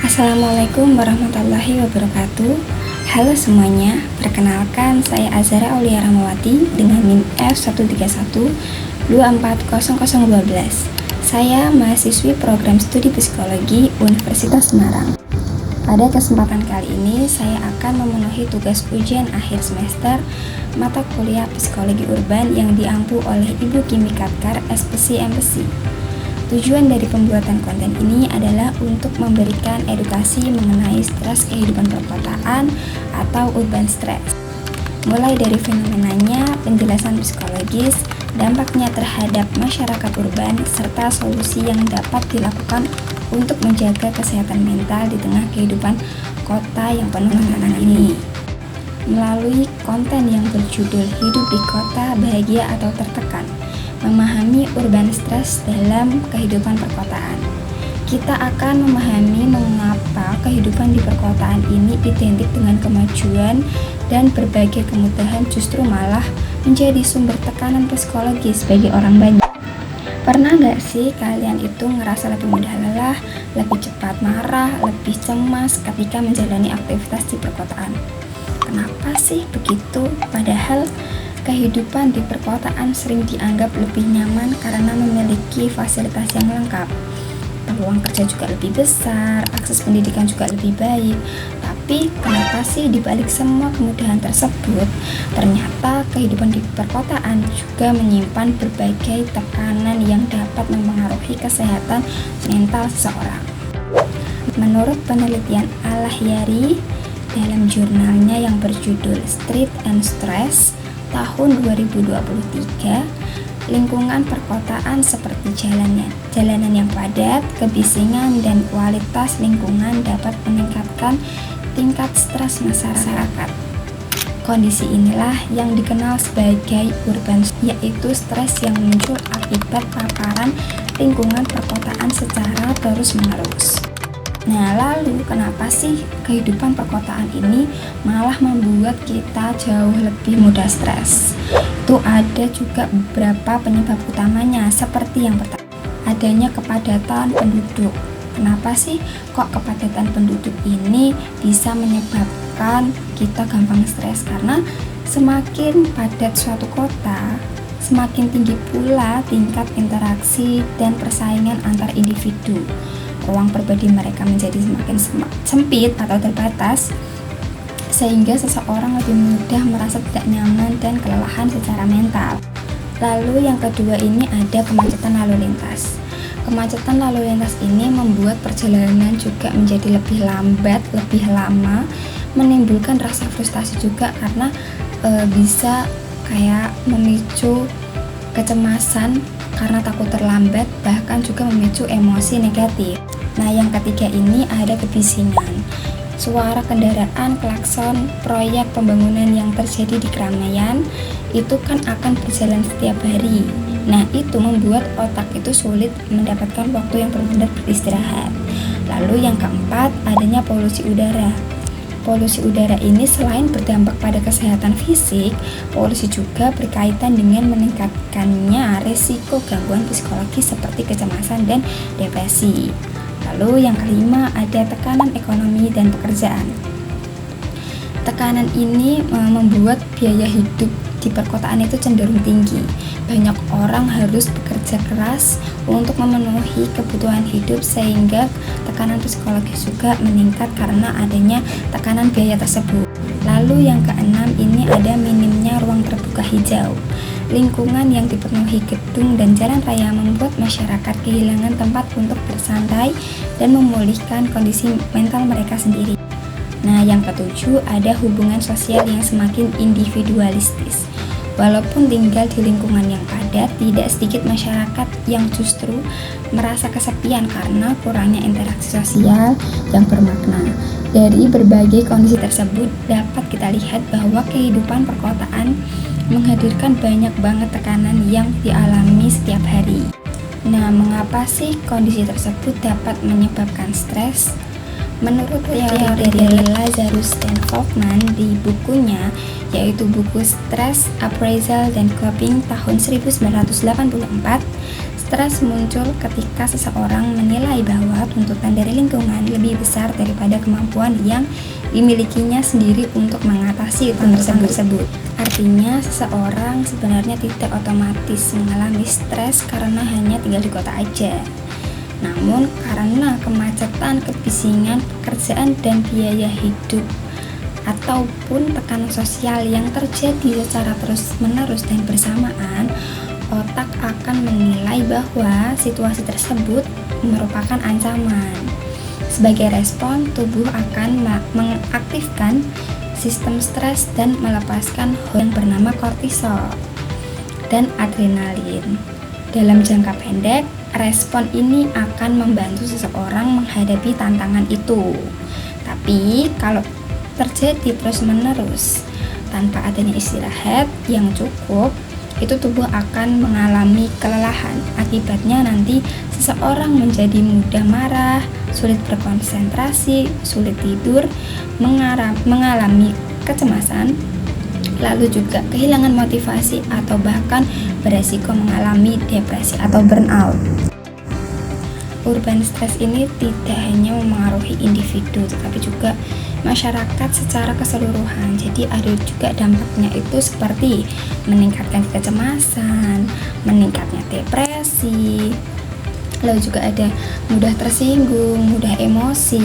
Assalamualaikum warahmatullahi wabarakatuh. Halo semuanya, perkenalkan saya Azhara Aulia Ramawati dengan NIM F131240012. Saya mahasiswi program studi psikologi Universitas Semarang. Pada kesempatan kali ini saya akan memenuhi tugas ujian akhir semester mata kuliah psikologi urban yang diampu oleh Ibu Kimi Katkar, SPC MPC. Tujuan dari pembuatan konten ini adalah untuk memberikan edukasi mengenai stres kehidupan perkotaan atau urban stress. Mulai dari fenomenanya, penjelasan psikologis, dampaknya terhadap masyarakat urban, serta solusi yang dapat dilakukan untuk menjaga kesehatan mental di tengah kehidupan kota yang penuh tantangan ini. Melalui konten yang berjudul Hidup di Kota Bahagia atau Tertekan, memahami urban stress dalam kehidupan perkotaan. Kita akan memahami mengapa kehidupan di perkotaan ini identik dengan kemajuan dan berbagai kemudahan justru malah menjadi sumber tekanan psikologis bagi orang banyak. Pernah gak sih kalian itu ngerasa lebih mudah lelah, lebih cepat marah, lebih cemas ketika menjalani aktivitas di perkotaan? Kenapa sih begitu? Padahal kehidupan di perkotaan sering dianggap lebih nyaman karena memiliki fasilitas yang lengkap. Peluang kerja juga lebih besar, akses pendidikan juga lebih baik. Tapi kenapa sih dibalik semua kemudahan tersebut, ternyata kehidupan di perkotaan juga menyimpan berbagai tekanan yang dapat mempengaruhi kesehatan mental seseorang. Menurut penelitian Al-Lahyari dalam jurnalnya yang berjudul Street and Stress tahun 2023, lingkungan perkotaan seperti jalanan yang padat, kebisingan, dan kualitas lingkungan dapat meningkatkan tingkat stres masyarakat. Kondisi inilah yang dikenal sebagai urban, yaitu stres yang muncul akibat paparan lingkungan perkotaan secara terus-menerus. Nah, lalu kenapa sih kehidupan perkotaan ini malah membuat kita jauh lebih mudah stres? Itu ada juga beberapa penyebab utamanya, seperti yang pertama, adanya kepadatan penduduk. Kenapa sih kok kepadatan penduduk ini bisa menyebabkan kita gampang stres? Karena semakin padat suatu kota, semakin tinggi pula tingkat interaksi dan persaingan antar individu. Ruang pribadi mereka menjadi semakin sempit atau terbatas, sehingga seseorang lebih mudah merasa tidak nyaman dan kelelahan secara mental. Lalu yang kedua ini ada kemacetan lalu lintas. Kemacetan lalu lintas ini membuat perjalanan juga menjadi lebih lambat, lebih lama, menimbulkan rasa frustasi juga karena bisa kayak memicu kecemasan karena takut terlambat, bahkan juga memicu emosi negatif. Nah, yang ketiga ini ada kebisingan. Suara kendaraan, klakson, proyek pembangunan yang terjadi di keramaian itu kan akan berjalan setiap hari. Nah, itu membuat otak itu sulit mendapatkan waktu yang benar-benar beristirahat. Lalu yang keempat, adanya polusi udara. Polusi udara ini selain berdampak pada kesehatan fisik, polusi juga berkaitan dengan meningkatkannya risiko gangguan psikologis seperti kecemasan dan depresi. Lalu yang kelima ada tekanan ekonomi dan pekerjaan. Tekanan ini membuat biaya hidup di perkotaan itu cenderung tinggi. Banyak orang harus bekerja keras untuk memenuhi kebutuhan hidup, sehingga tekanan psikologis juga meningkat karena adanya tekanan biaya tersebut. Lalu yang keenam ini ada minimnya ruang terbuka hijau. Lingkungan yang dipenuhi gedung dan jalan raya membuat masyarakat kehilangan tempat untuk bersantai dan memulihkan kondisi mental mereka sendiri. Nah, yang ketujuh ada hubungan sosial yang semakin individualistis. Walaupun tinggal di lingkungan yang padat, tidak sedikit masyarakat yang justru merasa kesepian karena kurangnya interaksi sosial yang bermakna. Dari berbagai kondisi tersebut dapat kita lihat bahwa kehidupan perkotaan menghadirkan banyak banget tekanan yang dialami setiap hari. Nah, mengapa sih kondisi tersebut dapat menyebabkan stres? Menurut teori dari Lazarus dan Kaufman di bukunya, yaitu buku Stress, Appraisal, dan Coping tahun 1984, Stres muncul ketika seseorang menilai bahwa tuntutan dari lingkungan lebih besar daripada kemampuan yang dimilikinya sendiri untuk mengatasi tuntutan tersebut. Artinya, seseorang sebenarnya tidak otomatis mengalami stres karena hanya tinggal di kota aja. Namun, karena kemacetan, kebisingan, pekerjaan, dan biaya hidup ataupun tekanan sosial yang terjadi secara terus-menerus dan bersamaan, otak akan menilai bahwa situasi tersebut merupakan ancaman. Sebagai respon, tubuh akan mengaktifkan sistem stres dan melepaskan hormon yang bernama kortisol dan adrenalin. Dalam jangka pendek, respon ini akan membantu seseorang menghadapi tantangan itu. Tapi kalau terjadi terus-menerus tanpa adanya istirahat yang cukup, itu tubuh akan mengalami kelelahan. Akibatnya nanti seseorang menjadi mudah marah, sulit berkonsentrasi, sulit tidur, mengalami kecemasan, lalu juga kehilangan motivasi atau bahkan beresiko mengalami depresi atau burnout. Urban stress ini tidak hanya memengaruhi individu tetapi juga masyarakat secara keseluruhan. Jadi ada juga dampaknya itu seperti meningkatkan kecemasan, meningkatnya depresi, lalu juga ada mudah tersinggung, mudah emosi,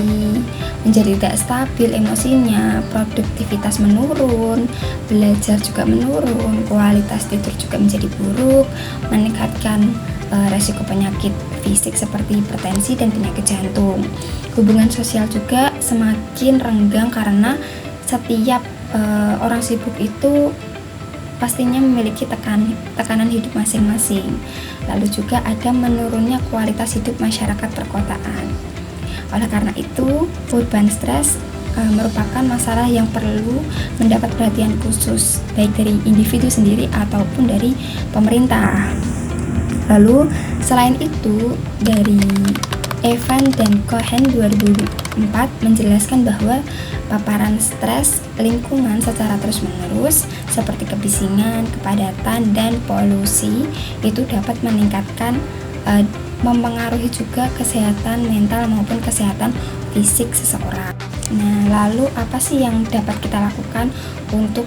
menjadi tidak stabil emosinya, produktivitas menurun, belajar juga menurun, kualitas tidur juga menjadi buruk, meningkatkan resiko penyakit fisik seperti hipertensi dan penyakit jantung. Hubungan sosial juga semakin renggang karena setiap orang sibuk itu pastinya memiliki tekanan hidup masing-masing. Lalu juga ada menurunnya kualitas hidup masyarakat perkotaan. Oleh karena itu, urban stress merupakan masalah yang perlu mendapat perhatian khusus baik dari individu sendiri ataupun dari pemerintah. Lalu selain itu, dari Evan dan Cohen 2004 menjelaskan bahwa paparan stres lingkungan secara terus-menerus seperti kebisingan, kepadatan, dan polusi itu dapat meningkatkan mempengaruhi juga kesehatan mental maupun kesehatan fisik seseorang. Nah, lalu apa sih yang dapat kita lakukan untuk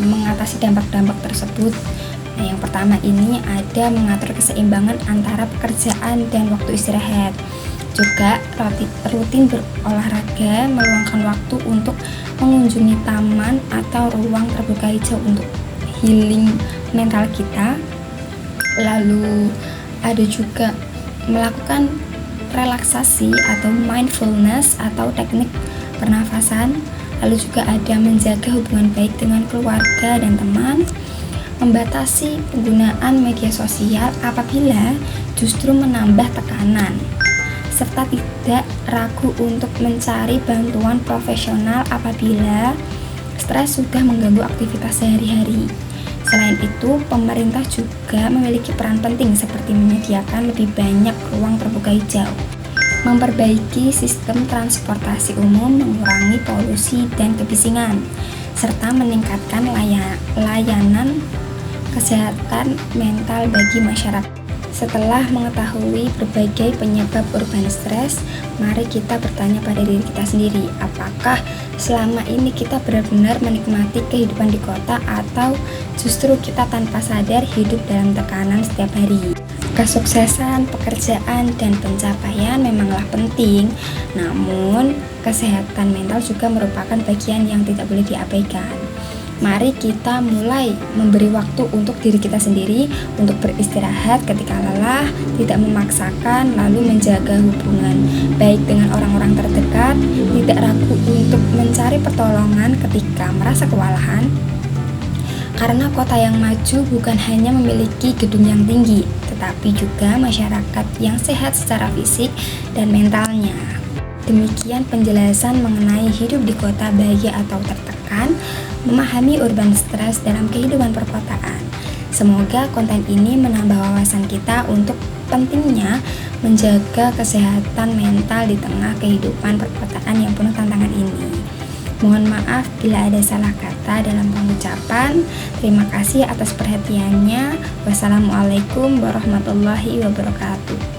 mengatasi dampak-dampak tersebut? Nah, yang pertama ini ada mengatur keseimbangan antara pekerjaan dan waktu istirahat. Juga rutin berolahraga, meluangkan waktu untuk mengunjungi taman atau ruang terbuka hijau untuk healing mental kita. Lalu ada juga melakukan relaksasi atau mindfulness atau teknik pernafasan. Lalu juga ada menjaga hubungan baik dengan keluarga dan teman, membatasi penggunaan media sosial apabila justru menambah tekanan, serta tidak ragu untuk mencari bantuan profesional apabila stres sudah mengganggu aktivitas sehari-hari. Selain itu, pemerintah juga memiliki peran penting seperti menyediakan lebih banyak ruang terbuka hijau, memperbaiki sistem transportasi umum, mengurangi polusi dan kebisingan, serta meningkatkan layanan kesehatan mental bagi masyarakat. Setelah mengetahui berbagai penyebab urban stress, mari kita bertanya pada diri kita sendiri, apakah selama ini kita benar-benar menikmati kehidupan di kota atau justru kita tanpa sadar hidup dalam tekanan setiap hari. Kesuksesan, pekerjaan, dan pencapaian memanglah penting, namun kesehatan mental juga merupakan bagian yang tidak boleh diabaikan. Mari kita mulai memberi waktu untuk diri kita sendiri, untuk beristirahat ketika lelah, tidak memaksakan, lalu menjaga hubungan baik dengan orang-orang terdekat, tidak ragu untuk mencari pertolongan ketika merasa kewalahan. Karena kota yang maju bukan hanya memiliki gedung yang tinggi, tetapi juga masyarakat yang sehat secara fisik dan mentalnya. Demikian penjelasan mengenai hidup di kota bahagia atau tertekan, memahami urban stress dalam kehidupan perkotaan. Semoga konten ini menambah wawasan kita untuk pentingnya menjaga kesehatan mental di tengah kehidupan perkotaan yang penuh tantangan ini. Mohon maaf bila ada salah kata dalam pengucapan. Terima kasih atas perhatiannya. Wassalamualaikum warahmatullahi wabarakatuh.